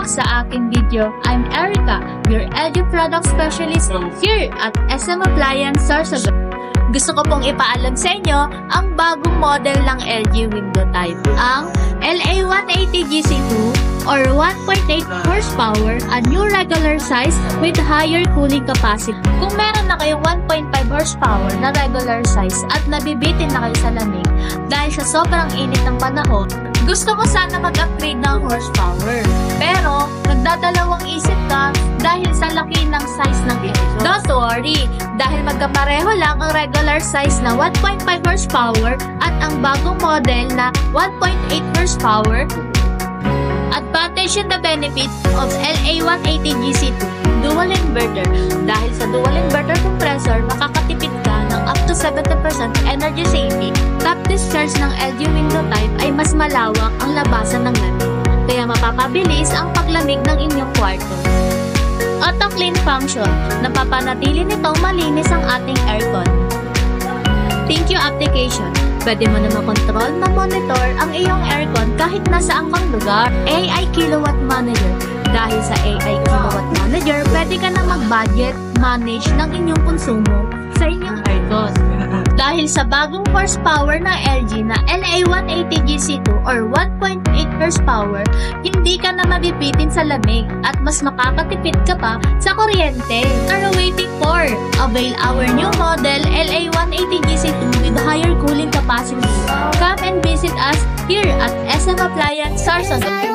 back sa aking video. I'm Erica, your Edu Product Specialist here at SM Appliance Sorsogon. Gusto ko pong ipaalam sa inyo ang bagong model ng LG window type, ang LA180GC2 or 1.8 horsepower, a new regular size with higher cooling capacity. Kung meron na kayong 1.5 horsepower na regular size at nabibitin na kayo sa lamig dahil sa sobrang init ng panahon, gusto ko sana mag-upgrade ng horsepower. Pero, nagdadalawang isip ka dahil sa laki ng size ng ito. Don't worry, dahil magkapareho lang ang regular size na 1.5 horsepower at ang bagong model na 1.8 horsepower. Advantage and the benefit of LA180GC2 dual inverter. Dahil sa dual inverter compressor, makakatipid ka ng up to 70% energy saving. Top discharge ng LG window type ay mas malawak ang labasan ng lamig, kaya mapapabilis ang paglamig ng inyong kwarto. Auto clean function, napapanatili nitong malinis ang ating aircon. Thank you application, pwede mo na makontrol na monitor ang iyong aircon kahit nasaan kang lugar. AI Kilowatt Manager, dahil sa AI Kilowatt Manager, pwede ka na mag-budget, manage ng inyong konsumo sa inyong aircon. Dahil sa bagong horsepower ng LG na LA180GC2 or 1.8 horsepower, hindi ka na mabibitin sa lamig at mas makakatipid ka pa sa kuryente. What are you waiting for? Avail our new model LA180GC2 with higher cooling capacity. Come and visit us here at SM Appliance Sorsogon.